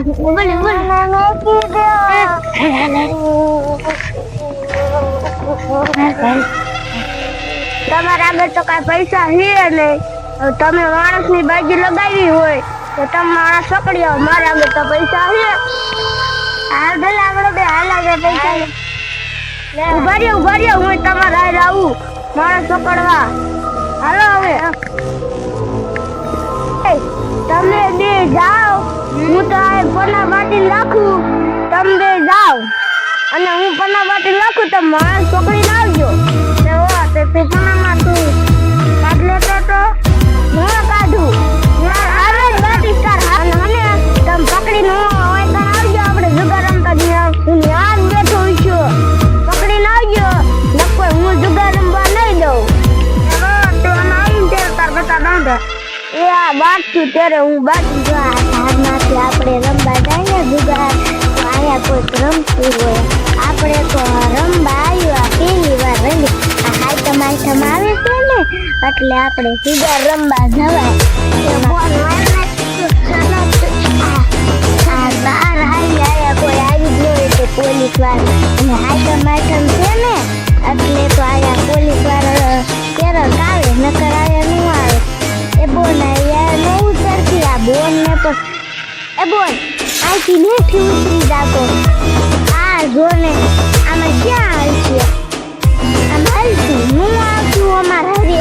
બોલે તમારા આગળ તો કઈ પૈસા હે નહીં. તમે માણસ ની બાજી લગાવી હોય તો તમે માણસ પકડી આવો. મારા આગળ તો પૈસા હે. હાલ ભલે આપણે બે હાલ આગળ પૈસા ઉભા રહ્યો હું તમારા હારે આવું માણસ પકડવા. હાલો હવે તમે બે જાઓ, હું તો આ પન્ના બાટી નાખું, તમે બે જાઓ અને હું પન્ના બાટી નાખું તો માણસ પકડીને આવજો. તે પન્નામાં તું કાઢ લેતો તો હું કાઢું. આવે જ બાટી તાર હાલ મને તમે પકડીને હોય તો આવજો. આપણે જુગાર રમતા હું યાદ બેઠો છું, પકડીને આવજો. નકો હું જુગાર રમવા નહીં દઉં. એ આ બાટ છું ત્યારે હું બાટું. જો આ ધારમાંથી આપણે રમવા જાય ને જુગાર, તો અહીંયા કોઈ રમતું હોય. આપણે તો રમવા આવ્યું પહેલી વાર રમી. આ હાઈટમ આવે છે ને એટલે આપણે જુગાર રમવા જવાય. બહાર હારી આવ્યા કોઈ આવી જ નહીં કે પોલીસ વાળા. અને હાઈટમ છે ને એટલે તો આયા પોલીસ વાળા ત્યારે આવે, નકર આયા નું આવે. એ બોન યાર ન ઉતરતી આ બોન ને તો. એ બોન આથી બેઠી ઉતરી જાતો. આ જો ને આમાં ક્યાં હાલશે? આમ હાલશું હું આવશું અમારા રે.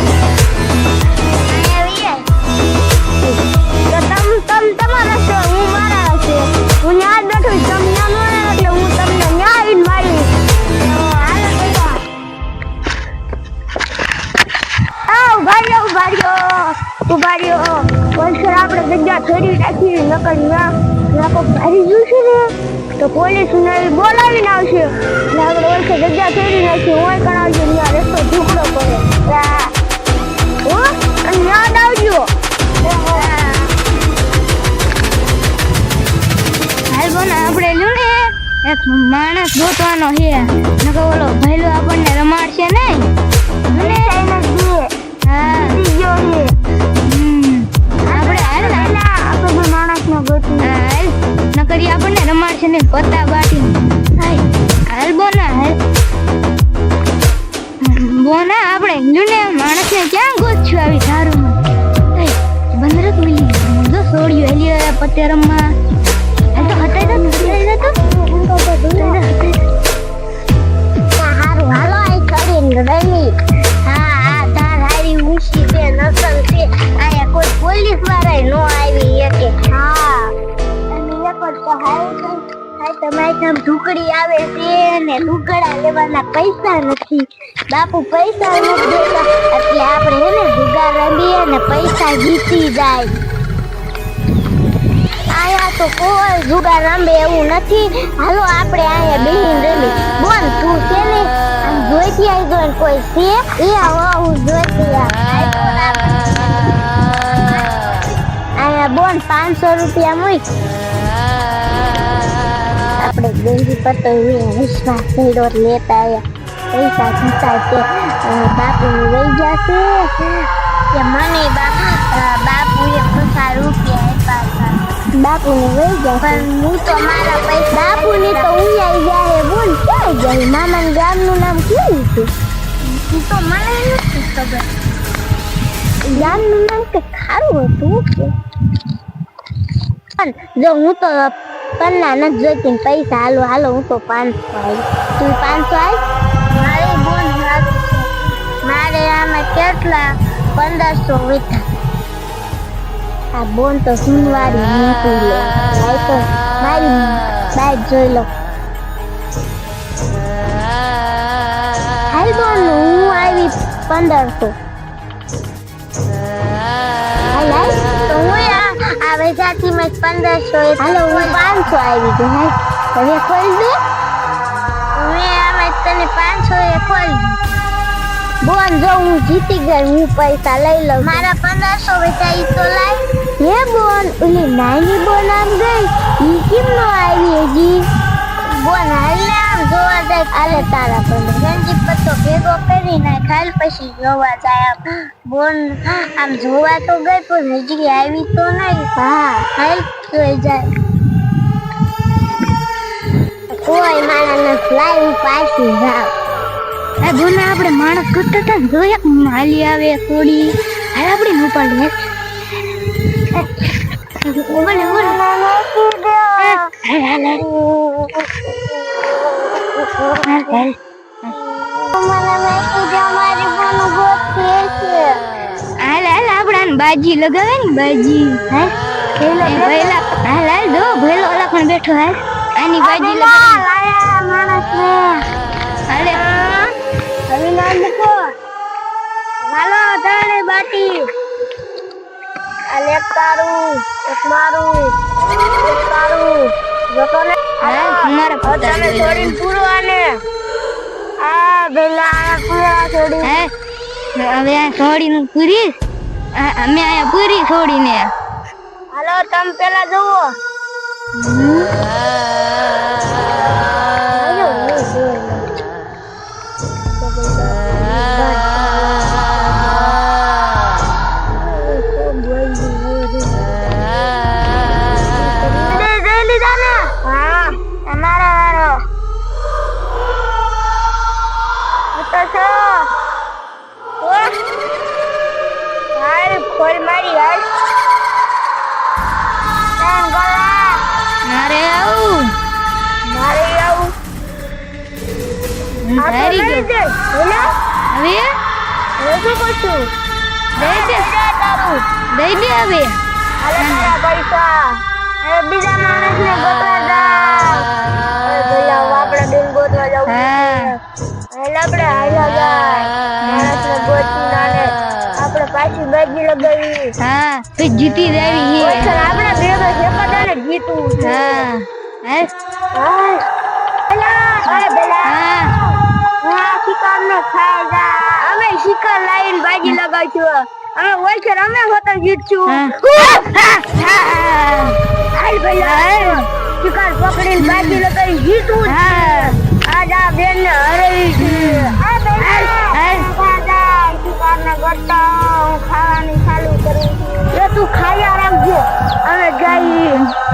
તો તમારા છો, હું મારા છે. હું ન્યા બેઠું તમે ન્યા નો એટલે હું તમને ન્યા આવીને મારીશ. ઉભા રહ્યો વલસર આપણે જગ્યા ફેરવી નાખી. નકર ના કોઈ ભારી જશે ને તો પોલીસ ને બોલાવીને આવશે. એટલે આપણે વલસર જગ્યા ફેરવી નાખી. હોય કણાવજો ત્યાં રસ્તો ઢુકડો પડે અને યાદ આવજો. હાલ બોને આપણે લ્યો ને એક માણસ ગોતવાનો છે. નકર ઓલો ભૈલો આપણને રમાડશે નહીં. નકરી આપણને રમાડશે ને પત્તા બાટી. હાલ બોના આપણે ને માણસ ને ક્યાં ગોતશું આવી ધારુમાં. બંદરક મિલી જો છોડ્યું હેલી પત્તે રમવા. તો હટાઈ હાલો આઈ કરીને રમી. હા તાર હારી ઊંચી છે નસલ છે. આયા કોઈ પોલીસ વાળા નો આવી કે. હા અને એક તો હાય તમારી ઢુકડી આવે છે ને લુગડા લેવાના પૈસા નથી. બાપુ પૈસા નથી દેતા એટલે આપણે હે ને જુગાર રમીએ ને પૈસા જીતી જાય. આયા તો કોઈ જુગાર રમે એવું નથી. હાલો આપણે આયા બેહીન રમી. બોલ તું છે ને આમ જોઈતી આવી જો કોઈ છે એ આવો હું જોઈતી આયા બોન 500 રૂપિયા મૂક. આપણે ગંજી પતો વિશ્વાસ કર્યો લેતા આવ્યા. પૈસા જીતા છે બાપુને લઈ જશે કે મને બાપુએ 50 રૂપિયા આપ્યા. બાપુને લઈ જાય પણ હું તો મારા પૈસા બાપુને તો ઉયાઈ જાય. બોલ ક્યાં જાય? મામાના ગામનું નામ કેવું છે? તો મને નથી ખબર. ગામનું નામ કે ખારું હતું કે જો હું તો પન્ના નથી જોઈતી પૈસા. હાલો હું તો 500 આવી. તું 500 આવી? મારે બોન મારે આમાં કેટલા 1500 વીઠા. આ બોન તો સુનવારી મૂકી લે. તો મારી બાઈક જોઈ લો. હાલ બોન હું આવી 1500. હાલ તો હું આ વેચાતી માં 1500. હાલો હું 500 આવી ગઈ. હવે ખોલી દે. મેં આમાં તને 500 એ ખોલી. બોન જો હું જીતી ગઈ હું પૈસા લઈ લઉં. મારા 1500 વેચાઈ તો લાઈ. હે બોન ઓલી નાની બોન આમ ગઈ ઈ કેમ નો આવી હજી? બોન હાલે આમ જોવા જાય. આલે તારા પણ ગંજી પત્તો ભેગો કરી નાખ. હાલ પછી જોવા જાય. બોન આમ જોવા તો ગઈ પણ હજી આવી તો નહીં. હા હાલ જોઈ જાય. કોઈ માણસ લાઈવ પાછી જાવ. આ બોને આપણે માણસ કરતા હતા જો એક માલી આવે થોડી હાલ આપણે નું પાડે બોલે બોલે બાજી લગાવે ને બાજી પહેલા હાલ જો ભેલો ઓલા પણ બેઠો હાલ આની બાજી લગાવે માણસ ને હાલે હવે નામ મૂકો. હાલો તારે બાટી આ લેપ તારું એક મારું એક તારું જોતો ને તમારા પતા તમે છોડીને પૂરો આને આ બેલા પૂરા છોડી હે હવે આ છોડીનું પૂરી અમે આયા પૂરી છોડીને હાલો તમે પેલા જુઓ. બીજા માણસ ને ગોતવા જાવ. આપણે બેન ગોતવા જવું આપણે હાલ્યા જાય માણસ ને ગોતી નાને આપણે પાછી બાજી લગાવી. પછી જીતી જાવી આપણે ભેગા શેકાડા ને જીતવું. શિકાર ને ખાઈ જા અમે શિકાર લાવીને બાજી લગાવશું. અમે ઓછર અમે હોતર જીતશું. શિકાર પકડીને બાજી લગાવી જીતવું. આજ આ બેન ને હરવી શિકાર ને ગોતા હું ખાવાની ચાલુ કરું છું. તું ખાયા રાખજો અમે જઈ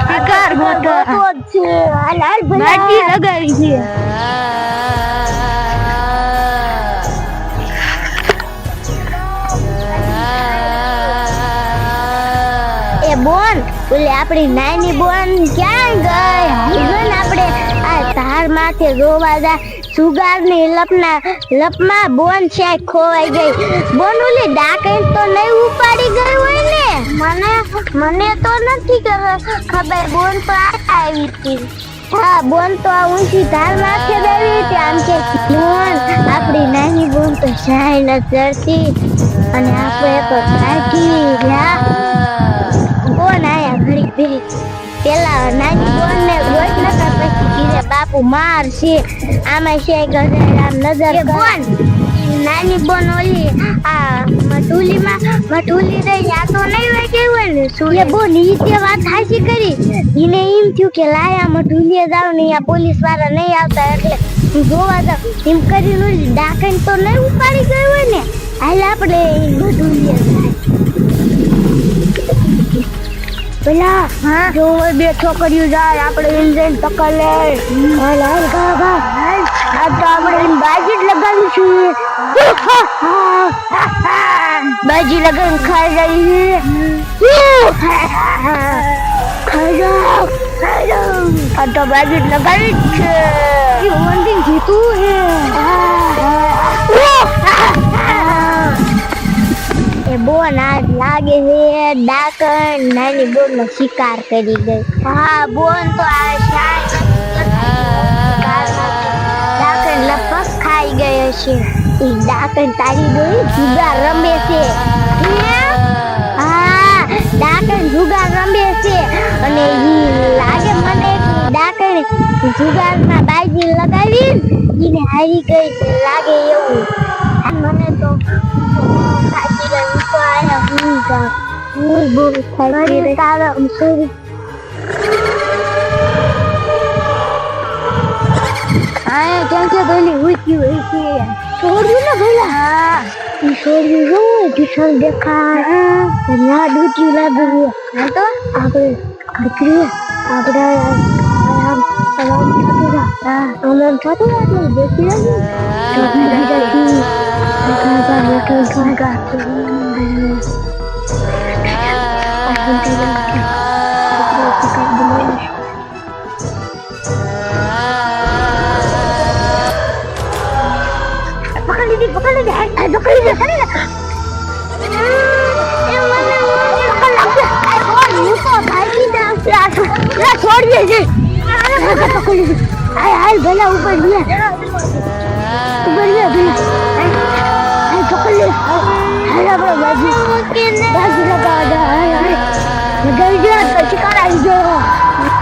શિકાર ગોતો છે. બાજી લગાવી છે. બોન ઓલે આપણી નાની બોન ક્યાં ગઈ? હાલ આપણે આ ધાર માથે જોવા જા. સુગાર ની લપમાં બોન છે ખોવાઈ ગઈ. બોન ઓલી ડાકણ તો નહીં ઉપાડી ગઈ હોય ને? મને તો નથી ખબર. બોન તો આવી હતી. હા બોન તો આ ઊંચી ધાર માથે ગઈ હતી. આમ કે બોન આપણી નાની બોન તો શાય ન ચડતી અને આપણે તો થાકી ગયા. બોન આયા ઘડી ફેરી પેલા નાની બોન ને ગોત નતા પછી કીધે બાપુ મારશે. આમાં છે આમ નજર બોન નાની બોન ઓલી આ મટુલી દઈ આ તો નહીં હોય કેવું ને શું બોન ઈ તે વાત હાચી કરી. એને એમ થયું કે લાયા મટુલીએ જાવ ને આ પોલીસ વાળા નહીં આવતા એટલે જોવા જાવ એમ કરીને ડાકણ તો નહીં ઉપાડી ગઈ હોય ને. હાલ આપણે મટુલીએ જાય પેલા જો બે છોકરીઓ જાય આપણે ઇન્જિન પકડ લે. હાલ હાલ ગા આ તો આપણે બાજી જ લગાવીશું. બાજી લગાવીને ખાઈ જઈએ. ખાઈ જાઓ આ તો બાજી જ લગાવી જ છે. મંદિર જીતું હે. બોન આજ લાગે છે ડાકણ નાની બોન નો શિકાર કરી ગઈ. હા બોન તો આ ડાકણ લપસ ખાઈ ગયો છે. એ ડાકણ તારી દોઈ જુગાર રમે છે. હા ડાકણ જુગાર રમે છે અને ઈ લાગે મને ડાકણ જુગારમાં બાજી લગાવી એને હારી ગઈ લાગે એવું. મને તો ક્યાં પેલી ઉચી હોય છે છોડ્યું ને ભલા છોડ્યું જોવું કિશન દેખાય ના ડૂચ્યું લાગ્યું. હા તો આપણે રન થતું નથી દેખી રહ્યું તો બીજા કી કાકા બેઠો કાકા पकड़ लीजिए पकड़ लीजिए अरे छोड़ दीजिए पकड़ लीजिए हाय भला ऊपर गया भैया पकड़ लिया बाजू लगा लगा गया तो शिकार आई जो